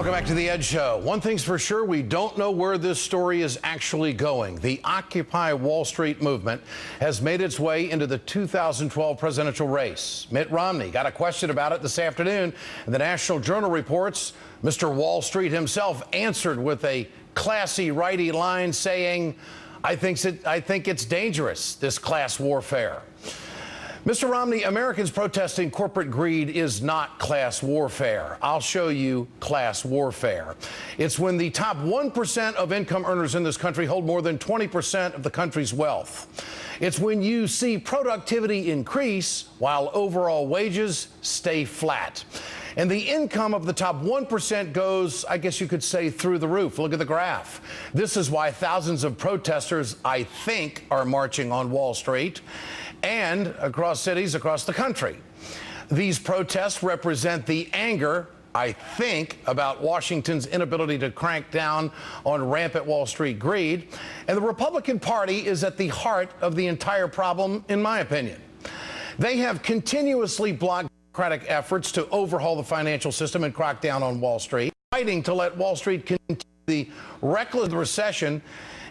Welcome back to the Ed Show. One thing's for sure, we don't know where this story is actually going. The Occupy Wall Street movement has made its way into the 2012 presidential race. Mitt Romney got a question about it this afternoon, and the National Journal reports Mr. Wall Street himself answered with a classy righty line saying, I think it's dangerous, this class warfare. Mr. Romney, Americans protesting corporate greed is not class warfare. I'll show you class warfare. It's when the top 1% of income earners in this country hold more than 20% of the country's wealth. It's when you see productivity increase while overall wages stay flat. And the income of the top 1% goes, I guess you could say, through the roof. Look at the graph. This is why thousands of protesters, I think, are marching on Wall Street and across cities across the country. These protests represent the anger, I think, about Washington's inability to crank down on rampant Wall Street greed. And the Republican Party is at the heart of the entire problem, in my opinion. They have continuously blocked democratic efforts to overhaul the financial system and crack down on Wall Street, fighting to let Wall Street continue the reckless recession,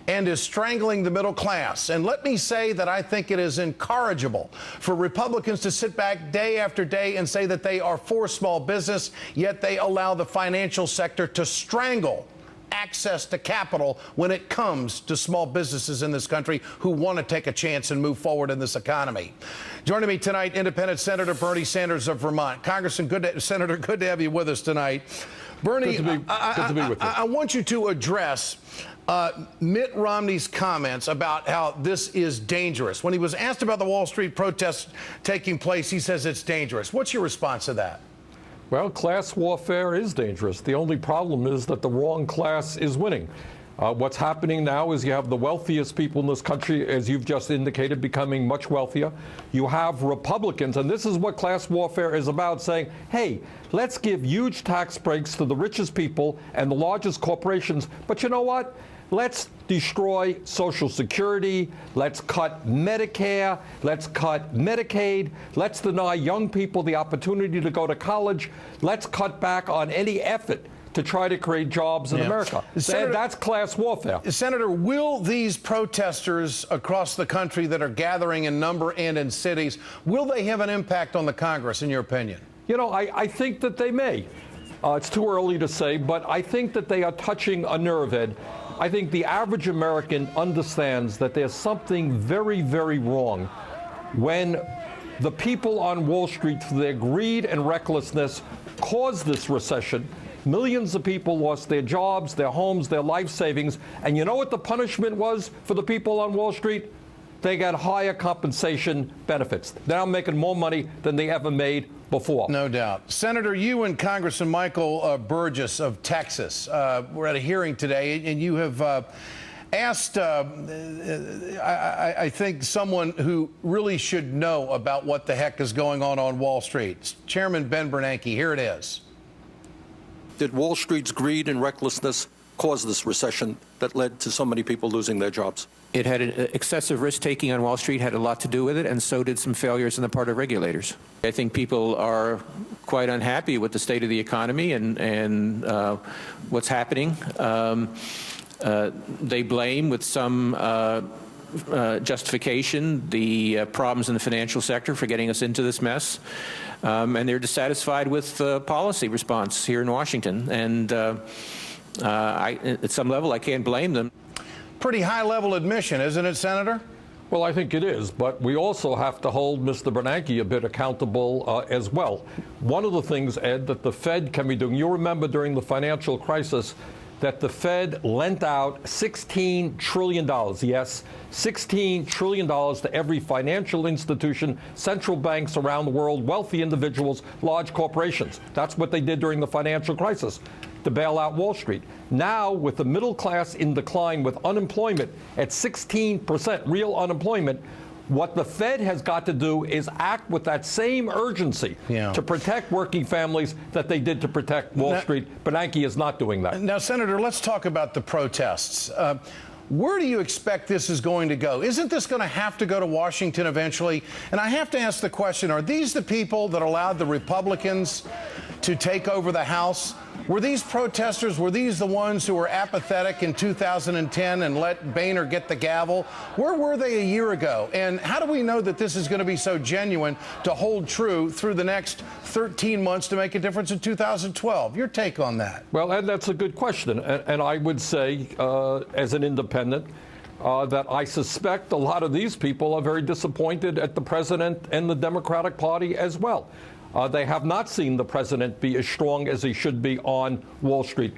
and is strangling the middle class. And let me say that I think it is incorrigible for Republicans to sit back day after day and say that they are for small business, yet they allow the financial sector to strangle access to capital when it comes to small businesses in this country who want to take a chance and move forward in this economy. Joining me tonight, Independent Senator Bernie Sanders of Vermont. Congressman, Senator, good to have you with us tonight. Bernie, good to be with you. I want you to address Mitt Romney's comments about how this is dangerous. When he was asked about the Wall Street protests taking place, he says it's dangerous. What's your response to that? Well, class warfare is dangerous. The only problem is that the wrong class is winning. What's happening now is you have the wealthiest people in this country, as you've just indicated, becoming much wealthier. You have Republicans, and this is what class warfare is about, saying, hey, let's give huge tax breaks to the richest people and the largest corporations. But you know what? Let's destroy Social Security. Let's cut Medicare. Let's cut Medicaid. Let's deny young people the opportunity to go to college. Let's cut back on any effort to try to create jobs in America. Senator, that's class warfare. Senator, will these protesters across the country that are gathering in number and in cities, will they have an impact on the Congress, in your opinion? You know, I think that they may. It's too early to say, but I think that they are touching a nerve, Ed. I think the average American understands that there's something very, very wrong when the people on Wall Street, through their greed and recklessness, caused this recession. Millions of people lost their jobs, their homes, their life savings. And you know what the punishment was for the people on Wall Street? They got higher compensation benefits. They're now making more money than they ever made before. No doubt. Senator, you and Congressman Michael Burgess of Texas were at a hearing today, and you have asked, I think, someone who really should know about what the heck is going on Wall Street. Chairman Ben Bernanke, here it is. Did Wall Street's greed and recklessness cause this recession that led to so many people losing their jobs? It had excessive risk-taking on Wall Street had a lot to do with it, and so did some failures on the part of regulators. I think people are quite unhappy with the state of the economy and what's happening. They blame, with some justification, the problems in the financial sector for getting us into this mess. And they're dissatisfied with the policy response here in Washington. And at some level, I can't blame them. Pretty high-level admission, isn't it, Senator? Well, I think it is, but we also have to hold Mr. Bernanke a bit accountable as well. One of the things, Ed, that the Fed can be doing, you remember during the financial crisis that the Fed lent out $16 trillion, yes, $16 trillion to every financial institution, central banks around the world, wealthy individuals, large corporations. That's what they did during the financial crisis to bail out Wall Street. Now, with the middle class in decline, with unemployment at 16%, real unemployment, what the Fed has got to do is act with that same urgency to protect working families that they did to protect Wall Street. Bernanke is not doing that. Now, Senator, let's talk about the protests. Where do you expect this is going to go? Isn't this going to have to go to Washington eventually? And I have to ask the question, are these the people that allowed the Republicans to take over the House? Were these protesters, were these the ones who were apathetic in 2010 and let Boehner get the gavel? Where were they a year ago? And how do we know that this is going to be so genuine to hold true through the next 13 months to make a difference in 2012? Your take on that? Well, Ed, that's a good question. And I would say, as an independent, that I suspect a lot of these people are very disappointed at the president and the Democratic Party as well. They have not seen the president be as strong as he should be on Wall Street.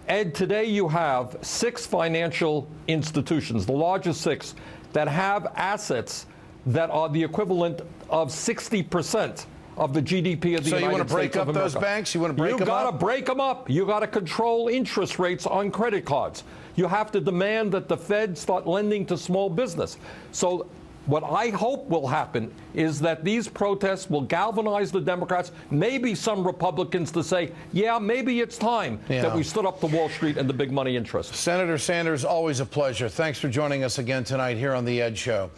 Ed, today you have 6 financial institutions, the largest 6, that have assets that are the equivalent of 60% of the GDP of the United States of America. So you want to break up those banks? You want to break them up? You got to break them up. You got to control interest rates on credit cards. You have to demand that the Fed start lending to small business. So what I hope will happen is that these protests will galvanize the Democrats, maybe some Republicans, to say, yeah, maybe it's time that we stood up to Wall Street and the big money interests. Senator Sanders, always a pleasure. Thanks for joining us again tonight here on The Ed Show.